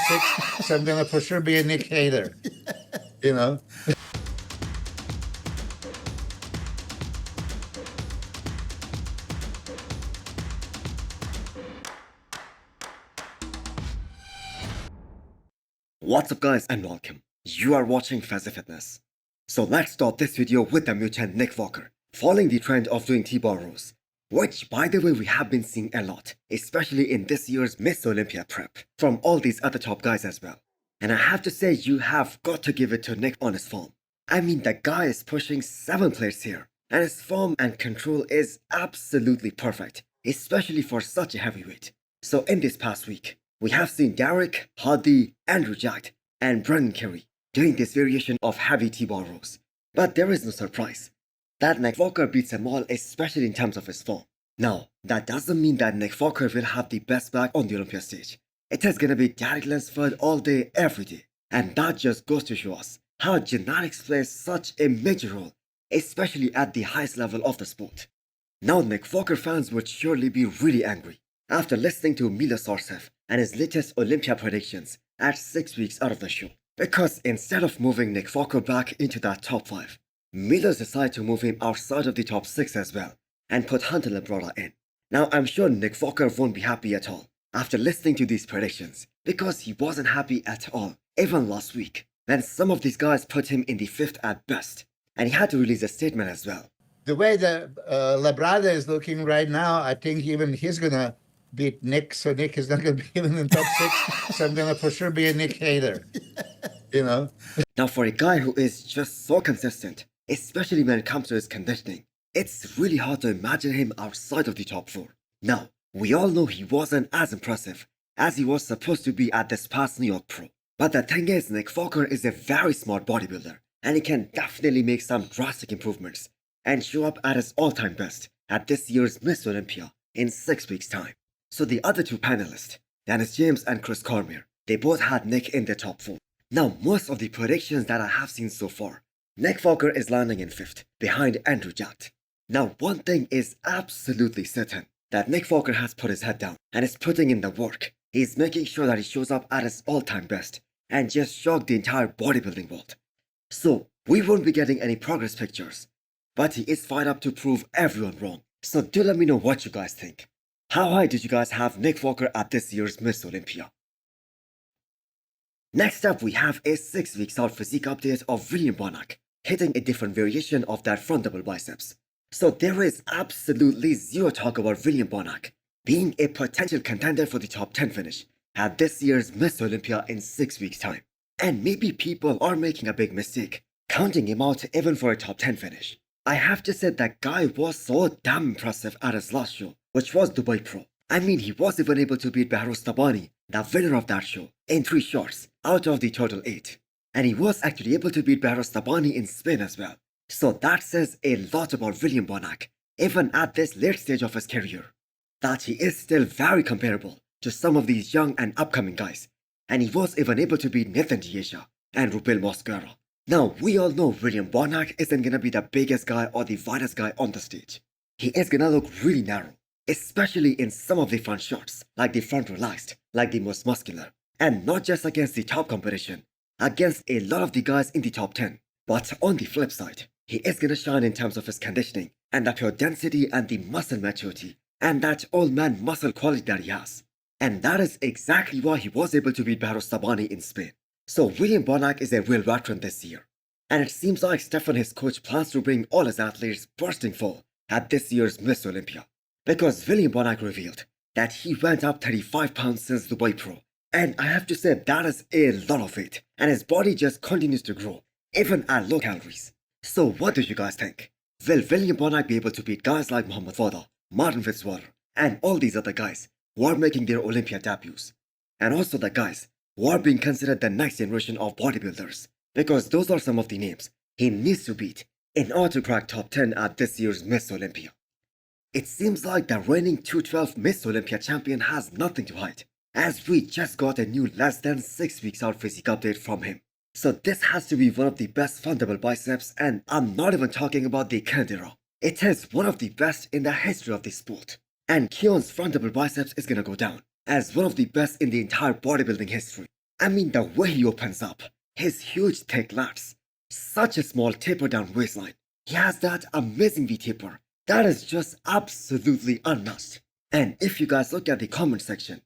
6, so I'm gonna for sure be a Nick hater. You know? What's up guys and welcome. You are watching Fazi Fitness. So let's start this video with the mutant Nick Walker, following the trend of doing T-bar rows, which by the way we have been seeing a lot, especially in this year's Miss Olympia prep, from all these other top guys as well. And I have to say you have got to give it to Nick on his form. I mean the guy is pushing 7 plates here, and his form and control is absolutely perfect, especially for such a heavyweight. So in this past week, we have seen Derek, Hadi, Andrew Jacked, and Brendan Carey doing this variation of heavy T-bar rows. But there is no surprise that Nick Walker beats them all, especially in terms of his form. Now, that doesn't mean that Nick Walker will have the best back on the Olympia stage. It is gonna be Derek Lansford all day, every day. And that just goes to show us how genetics plays such a major role, especially at the highest level of the sport. Now, Nick Walker fans would surely be really angry after listening to Milos Sarcev and his latest Olympia predictions at 6 weeks out of the show. Because instead of moving Nick Walker back into that top 5, Milos decided to move him outside of the top 6 as well and put Hunter Labrada in. Now I'm sure Nick Walker won't be happy at all after listening to these predictions, because he wasn't happy at all even last week when some of these guys put him in the 5th at best, and he had to release a statement as well. The way the Labrada is looking right now, I think even he's gonna beat Nick, so Nick is not gonna be even in top 6, so I'm gonna for sure be a Nick hater. You know? Now for a guy who is just so consistent, especially when it comes to his conditioning, it's really hard to imagine him outside of the top 4. Now, we all know he wasn't as impressive as he was supposed to be at this past New York Pro. But the thing is, Nick Walker is a very smart bodybuilder, and he can definitely make some drastic improvements and show up at his all-time best at this year's Miss Olympia in 6 weeks' time. So the other 2 panelists, Dennis James and Chris Cormier, they both had Nick in their top 4. Now, most of the predictions that I have seen so far, Nick Walker is landing in 5th, behind Andrew Jacked. Now, one thing is absolutely certain, that Nick Walker has put his head down and is putting in the work. He's making sure that he shows up at his all-time best and just shock the entire bodybuilding world. So, we won't be getting any progress pictures, but he is fired up to prove everyone wrong. So do let me know what you guys think. How high did you guys have Nick Walker at this year's Miss Olympia? Next up, we have a 6 weeks out physique update of William Bonac, hitting a different variation of that front double biceps. So there is absolutely zero talk about William Bonac being a potential contender for the top 10 finish at this year's Miss Olympia in 6 weeks' time. And maybe people are making a big mistake, counting him out even for a top 10 finish. I have to say that guy was so damn impressive at his last show, which was Dubai Pro. I mean, he was even able to beat Behrouz Tabani, the winner of that show, in 3 shots out of the total 8. And he was actually able to beat Behrouz Tabani in Spain as well. So that says a lot about William Bonac, even at this late stage of his career, that he is still very comparable to some of these young and upcoming guys. And he was even able to beat Nathan Diesha and Rupil Mosquera. Now, we all know William Bonac isn't gonna be the biggest guy or the widest guy on the stage. He is gonna look really narrow, especially in some of the front shots, like the front relaxed, like the most muscular. And not just against the top competition, against a lot of the guys in the top 10. But on the flip side, he is gonna shine in terms of his conditioning, and the pure density and the muscle maturity, and that old man muscle quality that he has. And that is exactly why he was able to beat Behrouz Tabani in Spain. So William Bonac is a real veteran this year. And it seems like Stefan, his coach, plans to bring all his athletes bursting full at this year's Miss Olympia. Because William Bonac revealed that he went up 35 pounds since Dubai Pro. And I have to say that is a lot of weight. And his body just continues to grow, even at low calories. So what do you guys think? Will William Bonac be able to beat guys like Muhammad Wada, Martin Fitzwater, and all these other guys who are making their Olympia debuts? And also the guys who are being considered the next generation of bodybuilders, because those are some of the names he needs to beat in order to crack top 10 at this year's Miss Olympia. It seems like the reigning 212 Miss Olympia champion has nothing to hide, as we just got a new less than 6 weeks out physique update from him. So this has to be one of the best front double biceps, and I'm not even talking about the Keone era. It is one of the best in the history of the sport. And Keone's front double biceps is gonna go down as one of the best in the entire bodybuilding history. I mean, the way he opens up, his huge thick lats, such a small taper down waistline. He has that amazing V-taper that is just absolutely unmatched. And if you guys look at the comment section,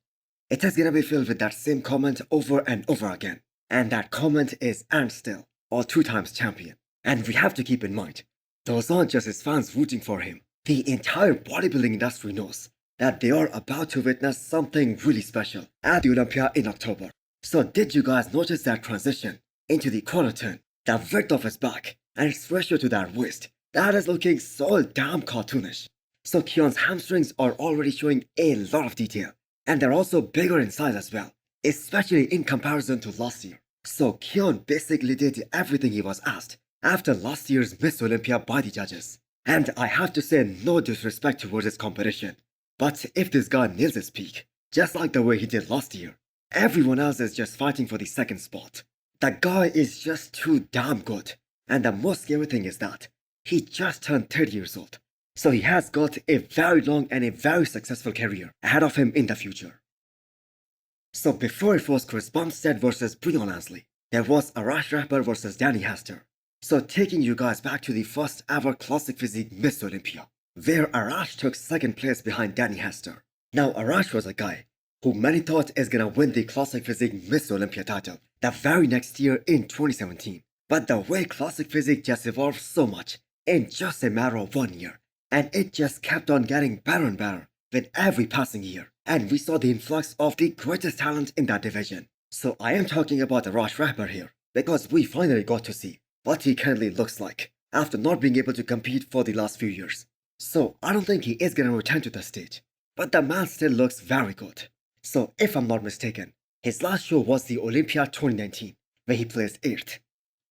it is gonna be filled with that same comment over and over again. And that comment is "and still," or 2 times champion. And we have to keep in mind, those aren't just his fans rooting for him. The entire bodybuilding industry knows that they are about to witness something really special at the Olympia in October. So did you guys notice that transition into the corner turn, the width of his back, and its ratio to that waist? That is looking so damn cartoonish. So Keone's hamstrings are already showing a lot of detail, and they're also bigger in size as well, especially in comparison to last year. So Keone basically did everything he was asked after last year's Miss Olympia by the judges. And I have to say, no disrespect towards his competition, but if this guy nails his peak, just like the way he did last year, everyone else is just fighting for the second spot. The guy is just too damn good. And the most scary thing is that he just turned 30 years old. So he has got a very long and a very successful career ahead of him in the future. So before it was Chris Bumstead versus Breon Ansley, there was Arash Rehbar versus Danny Hester. So taking you guys back to the first ever Classic Physique Miss Olympia, where Arash took second place behind Danny Hester. Now Arash was a guy who many thought is gonna win the Classic Physique Miss Olympia title the very next year in 2017. But the way Classic Physique just evolved so much in just a matter of 1 year, and it just kept on getting better and better with every passing year. And we saw the influx of the greatest talent in that division. So I am talking about Arash Rahbar here, because we finally got to see what he currently looks like after not being able to compete for the last few years. So I don't think he is gonna return to the stage, but the man still looks very good. So if I'm not mistaken, his last show was the Olympia 2019, where he placed 8th.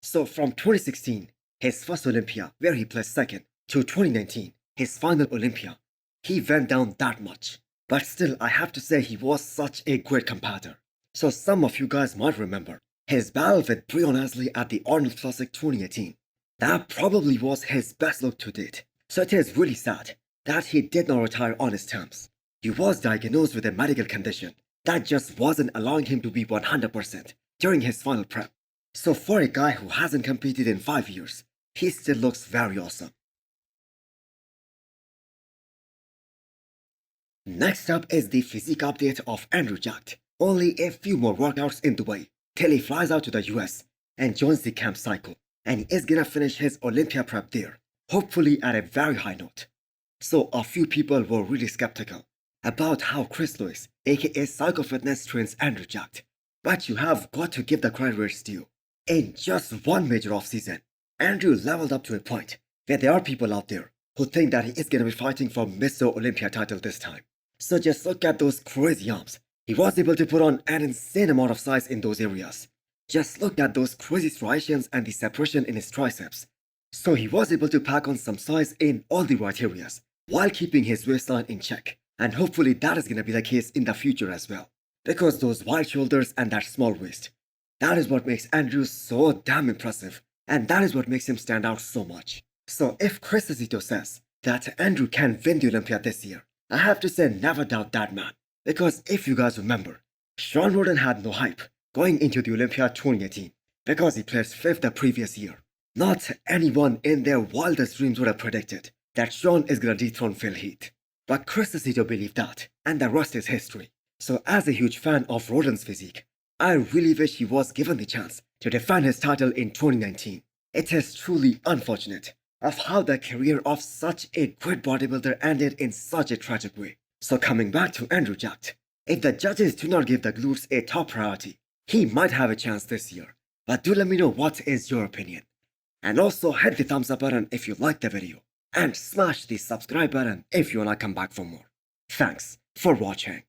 So from 2016, his first Olympia, where he placed 2nd, to 2019, his final Olympia, he went down that much. But still, I have to say he was such a great competitor. So some of you guys might remember his battle with Breon Ansley at the Arnold Classic 2018. That probably was his best look to date. So it is really sad that he did not retire on his terms. He was diagnosed with a medical condition that just wasn't allowing him to be 100% during his final prep. So for a guy who hasn't competed in 5 years, he still looks very awesome. Next up is the physique update of Andrew Jacked. Only a few more workouts in Dubai till he flies out to the US and joins the camp cycle, and he is gonna finish his Olympia prep there, hopefully at a very high note. So a few people were really skeptical about how Chris Lewis, aka Psycho Fitness, trains Andrew Jacked. But you have got to give the credit where it's due. In just one major off-season, Andrew leveled up to a point where there are people out there who think that he is gonna be fighting for Mr. Olympia title this time. So just look at those crazy arms. He was able to put on an insane amount of size in those areas. Just look at those crazy striations and the separation in his triceps. So he was able to pack on some size in all the right areas while keeping his waistline in check. And hopefully that is gonna be the case in the future as well. Because those wide shoulders and that small waist, that is what makes Andrew so damn impressive. And that is what makes him stand out so much. So if Chris Zito says that Andrew can win the Olympia this year, I have to say never doubt that man. Because if you guys remember, Shawn Rhoden had no hype going into the Olympia 2018 because he placed 5th the previous year. Not anyone in their wildest dreams would have predicted that Shawn is gonna dethrone Phil Heath. But Chris Zito believed that, and the rest is history. So as a huge fan of Rhoden's physique, I really wish he was given the chance to defend his title in 2019. It is truly unfortunate of how the career of such a great bodybuilder ended in such a tragic way. So coming back to Andrew Jacked, if the judges do not give the glutes a top priority, he might have a chance this year. But do let me know what is your opinion. And also hit the thumbs up button if you liked the video. And smash the subscribe button if you wanna come back for more. Thanks for watching.